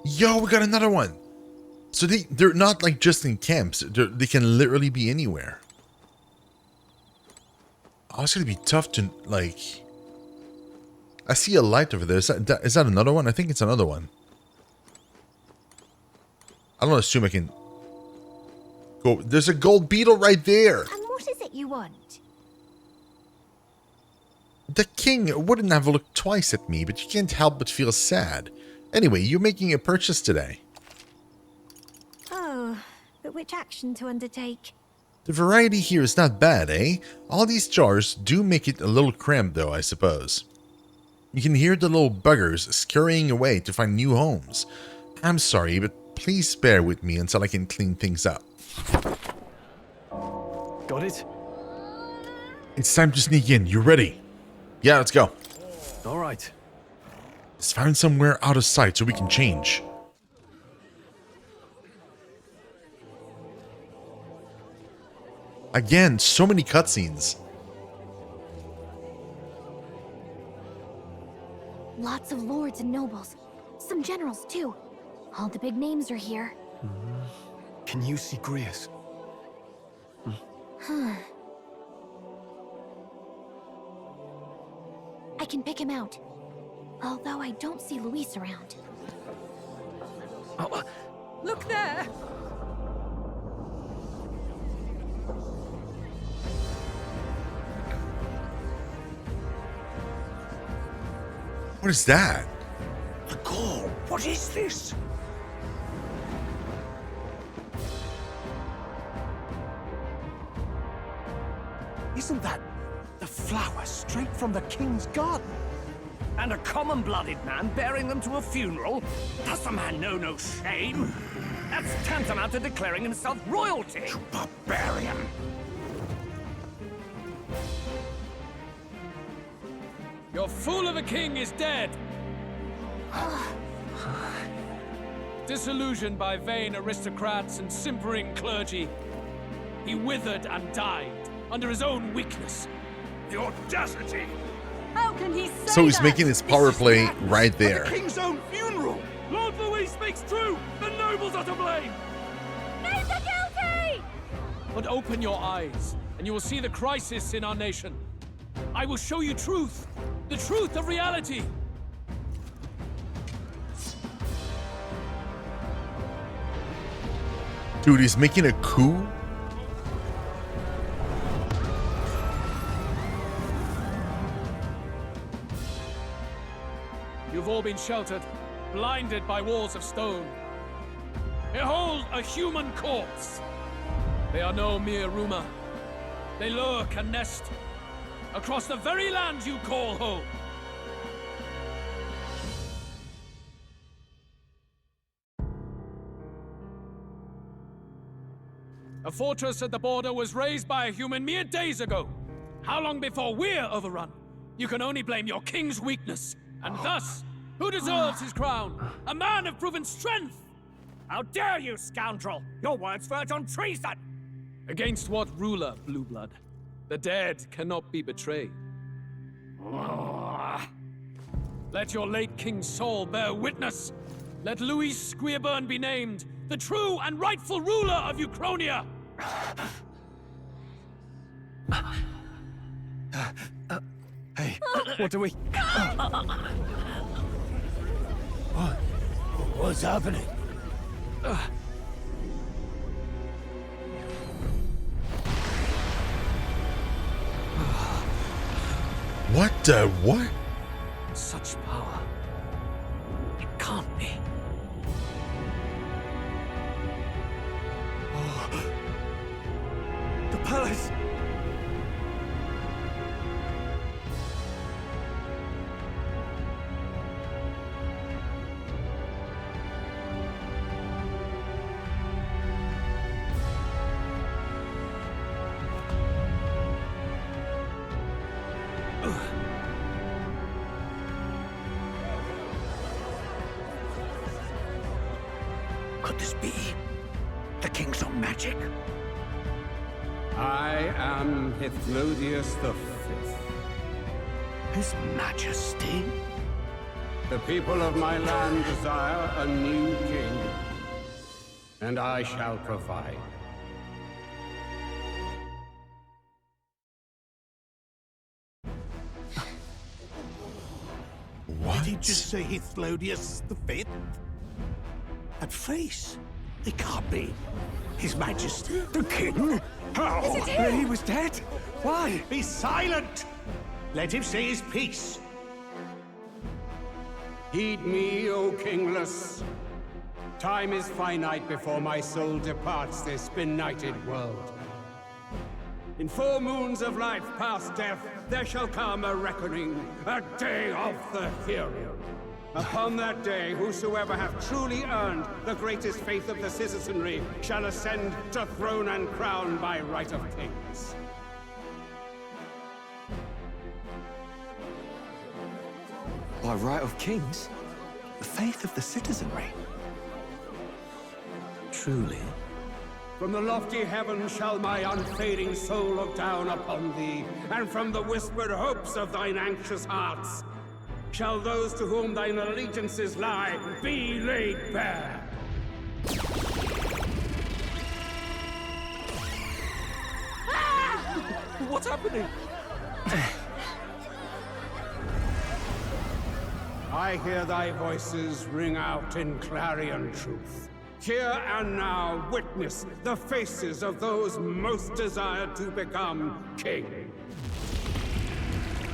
D: Yo, we got another one. So they're not like just in camps. They can literally be anywhere. Oh, it's gonna be tough to like. I see a light over there. Is that another one? I think it's another one. I don't assume I can go. There's a gold beetle right there.
N: And what is it you want?
D: The king wouldn't have looked twice at me, but you can't help but feel sad. Anyway, you're making a purchase today.
N: Oh, but which action to undertake?
D: The variety here is not bad, eh? All these jars do make it a little cramped though, I suppose. You can hear the little buggers scurrying away to find new homes. I'm sorry, but please bear with me until I can clean things up.
A: Got it?
D: It's time to sneak in. You ready? Yeah, let's go.
A: All right.
D: Let's find somewhere out of sight so we can change. Again, so many cutscenes.
C: Lots of lords and nobles. Some generals, too. All the big names are here.
A: Can you see Grius?
C: I can pick him out. Although I don't see Luis around.
J: Look there!
D: What is that?
F: The call. What is this? Isn't that the flower straight from the king's garden?
O: And a common-blooded man bearing them to a funeral? Does the man know no shame? That's tantamount to declaring himself royalty.
F: You barbarian!
P: Your fool of a king is dead! Disillusioned by vain aristocrats and simpering clergy, he withered and died under his own weakness.
F: The audacity!
J: How can he say
D: So he's
J: that?
D: making his power play right there.
F: The king's own funeral!
P: Lord Louis speaks true! The nobles are to blame!
E: Name the guilty!
P: But open your eyes, and you will see the crisis in our nation. I will show you truth, the truth of reality.
D: Dude, he's making a coup?
P: You've all been sheltered, blinded by walls of stone. Behold a human corpse! They are no mere rumor. They lurk and nest across the very land you call home. A fortress at the border was raised by a human mere days ago. How long before we're overrun? You can only blame your king's weakness. And thus, who deserves his crown? A man of proven strength!
O: How dare you, scoundrel! Your words verge on treason!
P: Against what ruler, Blue Blood? The dead cannot be betrayed. Let your late king's soul bear witness. Let Louis Squeerburn be named the true and rightful ruler of Uchronia.
B: Hey, what do we... What's happening?
D: What the what?
P: Such power. It can't be.
B: The palace!
K: this be? The king's on magic?
Q: I am Hithlodius V.
K: His Majesty?
Q: The people of my land desire a new king, and I shall provide.
K: What? Did he just say Hithlodius V? That face? It can't be. His Majesty, the King? How?
O: Is it him?
K: He was dead? Why?
O: Be silent! Let him say his piece.
Q: Heed me, O kingless. Time is finite before my soul departs this benighted world. In 4 moons of life past death, there shall come a reckoning, a day of the hero. Upon that day, whosoever hath truly earned the greatest faith of the citizenry shall ascend to throne and crown by right of kings.
F: By right of kings? The faith of the citizenry? Truly?
Q: From the lofty heavens shall my unfading soul look down upon thee, and from the whispered hopes of thine anxious hearts shall those to whom thine allegiances lie be laid bare.
F: What's happening?
Q: I hear thy voices ring out in clarion truth. Here and now witness the faces of those most desired to become king.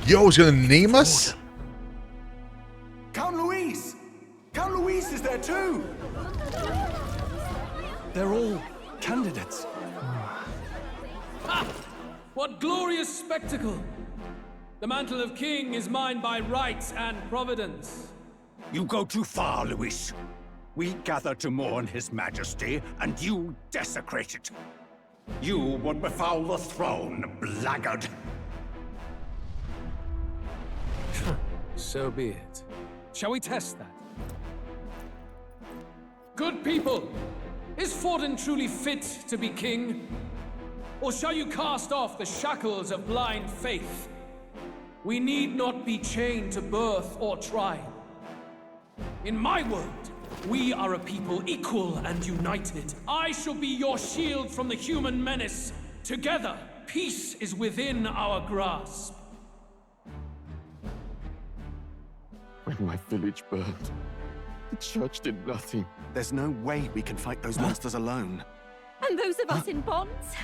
D: Yo, he's gonna name us?
F: Count Louise! Count Louise is there too! They're all candidates.
P: Ah! What glorious spectacle! The mantle of king is mine by right and providence.
O: You go too far, Louis. We gather to mourn his majesty, and you desecrate it. You would befoul the throne, blackguard.
P: So be it. Shall we test that? Good people, is Forden truly fit to be king? Or shall you cast off the shackles of blind faith? We need not be chained to birth or trial. In my world, we are a people equal and united. I shall be your shield from the human menace. Together, peace is within our grasp.
F: When my village burned, the church did nothing. There's no way we can fight those monsters alone.
L: And those of us in bonds?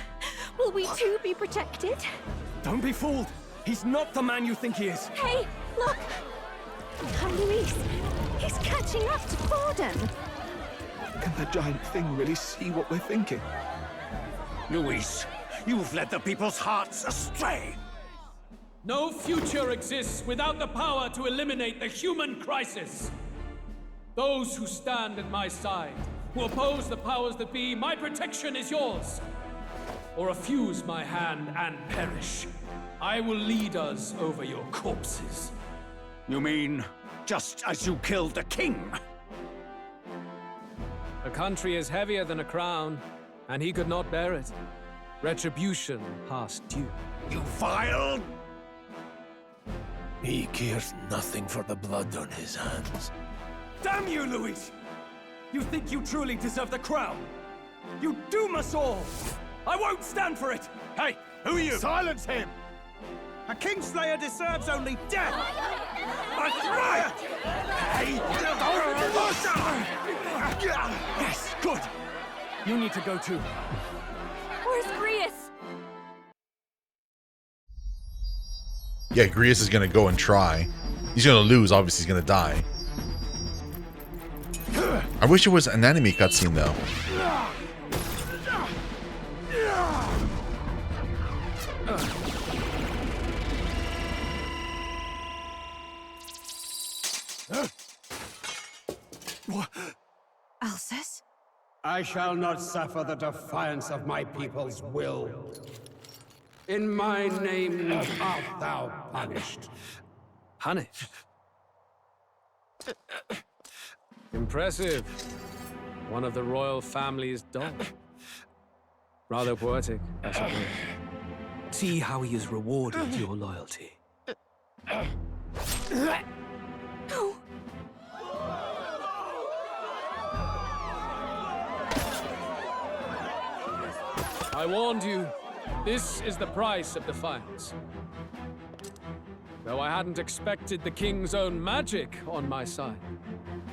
L: Will we too be protected?
F: Don't be fooled! He's not the man you think he is!
L: Hey, look! Come, Louise! He's catching up to Forden!
F: Can the giant thing really see what we're thinking?
O: Louis, you've led the people's hearts astray!
P: No future exists without the power to eliminate the human crisis. Those who stand at my side, who oppose the powers that be, my protection is yours. Or refuse my hand and perish. I will lead us over your corpses.
O: You mean, just as you killed the king?
P: A country is heavier than a crown, and he could not bear it. Retribution past due.
O: You vile...
B: He cares nothing for the blood on his hands.
F: Damn you, Louis! You think you truly deserve the crown? You doom us all! I won't stand for it!
O: Hey, who are you?
F: Silence him!
O: A Kingslayer deserves only death!
F: That's right!
O: Hey!
F: Yes, good! You need to go too.
L: Where's Grius?
D: Yeah, Grius is gonna go and try. He's gonna lose, obviously he's gonna die. I wish it was an enemy cutscene though.
L: Alsus?
Q: I shall not suffer the defiance of my people's will. In my name art thou punished.
P: Punished? Impressive. One of the royal family's dog. Rather poetic, I suppose.
F: See how he has rewarded your loyalty.
M: No.
P: I warned you. This is the price of defiance. Though I hadn't expected the king's own magic on my side.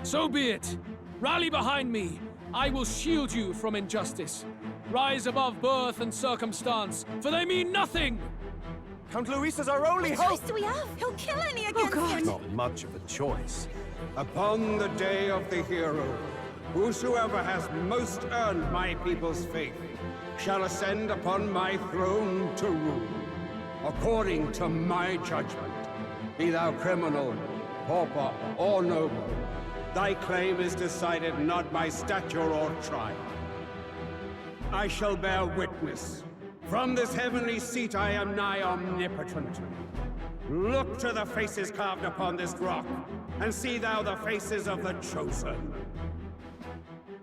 P: So be it. Rally behind me. I will shield you from injustice. Rise above birth and circumstance, for they mean nothing!
F: Count Luis is our only
L: What choice do we have? He'll kill any against him.
F: Not much of a choice.
Q: Upon the day of the hero, whosoever has most earned my people's faith shall ascend upon my throne to rule, according to my judgment. Be thou criminal, pauper, or noble, thy claim is decided not by stature or trial. I shall bear witness. From this heavenly seat I am nigh omnipotent. Look to the faces carved upon this rock, and see thou the faces of the chosen.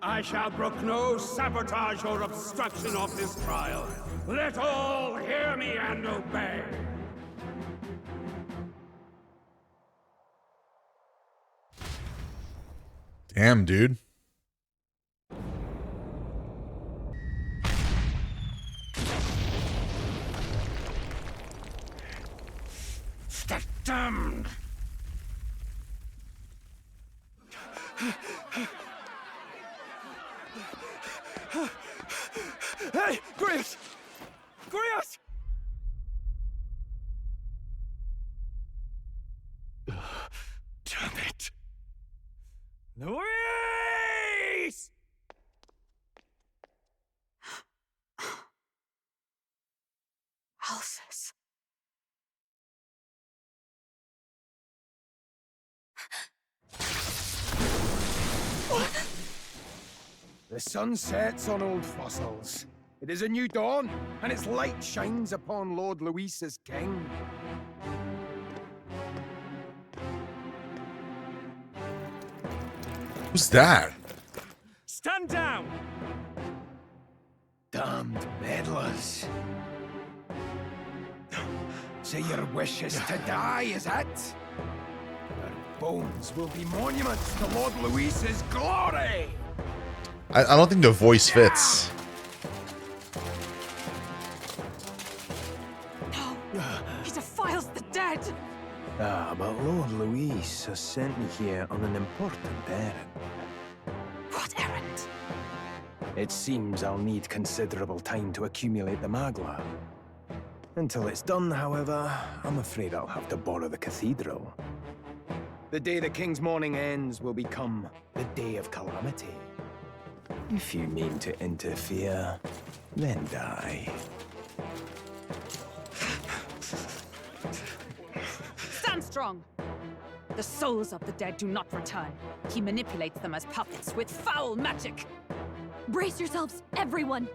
Q: I shall brook no sabotage or obstruction of this trial. Let all hear me and obey.
D: Damn, dude.
F: The damned! Hey, Grius! Grius! Damn it! Luis!
L: Alphys.
B: The sun sets on old fossils. It is a new dawn, and its light shines upon Lord Luis as king.
D: Who's that?
F: Stand down!
B: Damned meddlers. So your wish is to die, is it? Your bones will be monuments to Lord Luis's glory!
D: I don't think the voice fits.
L: No, he defiles the dead.
I: Ah, but Lord Luis has sent me here on an important errand.
L: What errand?
I: It seems I'll need considerable time to accumulate the Magla. Until it's done, however, I'm afraid I'll have to borrow the cathedral. The day the king's mourning ends will become the day of calamity. If you mean to interfere, then die.
J: Stand strong! The souls of the dead do not return. He manipulates them as puppets with foul magic.
C: Brace yourselves, everyone!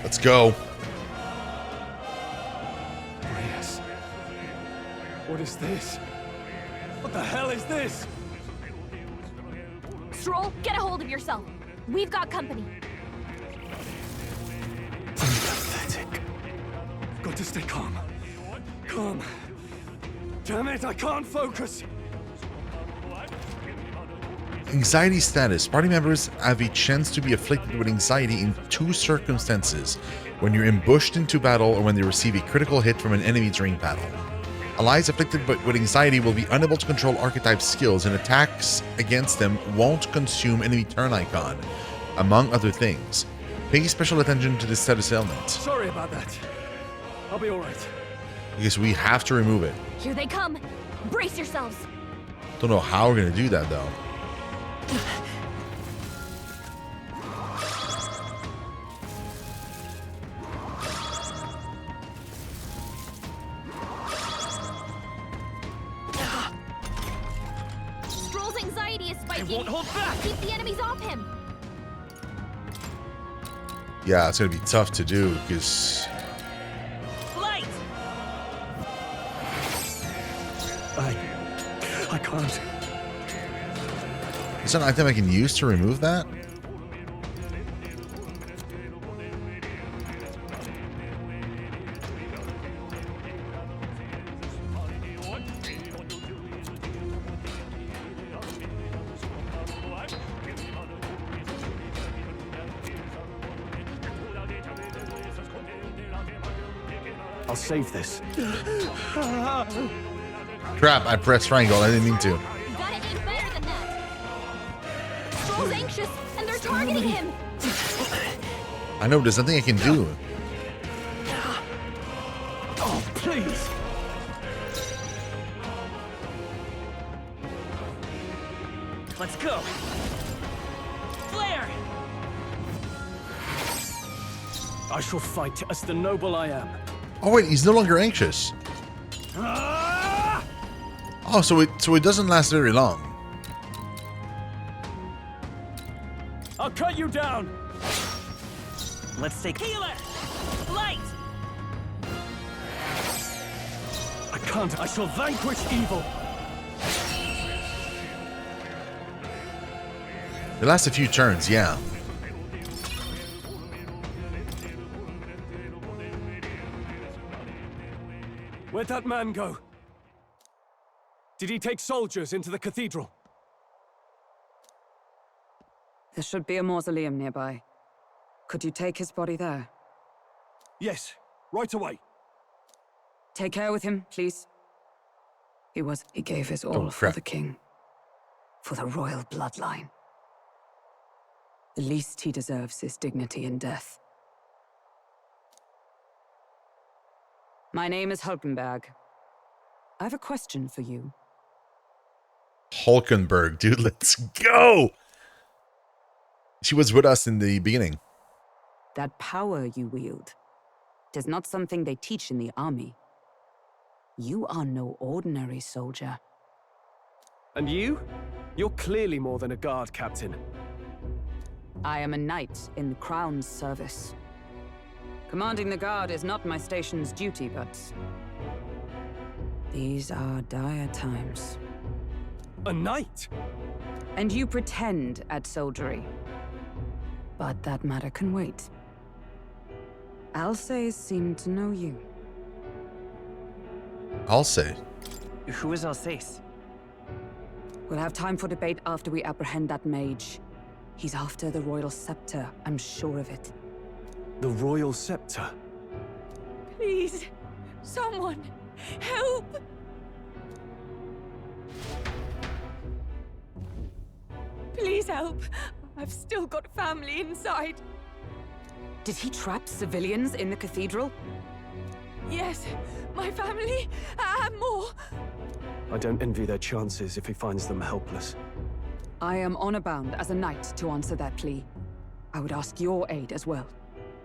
D: Let's go.
A: Yes. What is this? What the hell is this?
C: Stroll, get a hold of yourself. We've got company.
A: Pathetic. I've got to stay calm. Calm. Damn it, I can't focus.
D: Anxiety status. Party members have a chance to be afflicted with anxiety in two circumstances: when you're ambushed into battle or when they receive a critical hit from an enemy during battle. Allies afflicted with anxiety will be unable to control archetype skills, and attacks against them won't consume enemy turn icon, among other things. Pay special attention to this status ailment.
A: Sorry about that. I'll be alright.
D: Because we have to remove it.
C: Here they come. Brace yourselves.
D: Don't know how we're gonna do that though.
C: Stroll's anxiety is spiking.
F: Won't hold back.
C: Keep the enemies off him.
D: Yeah, it's gonna be tough to do because
F: Light!
A: can't.
D: Is there an item I can use to remove that?
A: I'll save this.
D: Crap, I pressed triangle. I didn't mean to.
N: You gotta aim better than that. Stroll's anxious, and they're targeting him.
D: I know, there's nothing I can do.
F: Oh, please.
G: Let's go. Flare!
A: I shall fight as the noble I am.
D: Oh wait, he's no longer anxious. Oh, so it doesn't last very long.
F: I'll cut you down.
G: Let's take healer! Light!
A: I can't. I shall vanquish evil.
D: It lasts a few turns, yeah.
A: Where'd that man go? Did he take soldiers into the cathedral?
J: There should be a mausoleum nearby. Could you take his body there?
F: Yes, right away.
J: Take care with him, please. He gave his all for the king. For the royal bloodline. The least he deserves is dignity in death. My name is Hulkenberg. I have a question for you.
D: Hulkenberg, dude, let's go! She was with us in the beginning.
J: That power you wield is not something they teach in the army. You are no ordinary soldier.
A: And you? You're clearly more than a guard captain.
J: I am a knight in the Crown's service. Commanding the guard is not my station's duty, but these are dire times.
A: A knight?
J: And you pretend at soldiery. But that matter can wait. Alsace seemed to know you.
D: Alsace?
G: Who is Alsace?
J: We'll have time for debate after we apprehend that mage. He's after the royal scepter, I'm sure of it.
A: The royal scepter?
E: Please, someone, help! Please help. I've still got family inside.
J: Did he trap civilians in the cathedral?
E: Yes, my family, and more.
A: I don't envy their chances if he finds them helpless.
J: I am honor bound as a knight to answer that plea. I would ask your aid as well,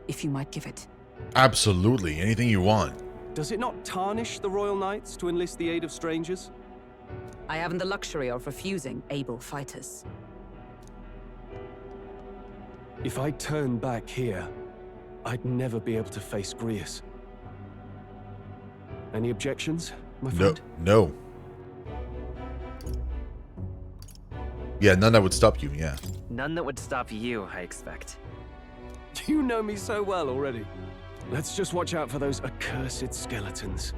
J: if you might give it.
D: Absolutely, anything you want.
A: Does it not tarnish the royal knights to enlist the aid of strangers?
J: I haven't the luxury of refusing able fighters.
A: If I turn back here, I'd never be able to face Grius. Any objections, my friend?
D: No. Yeah, none that would stop you, yeah.
G: None that would stop you, I expect.
A: You know me so well already. Let's just watch out for those accursed skeletons.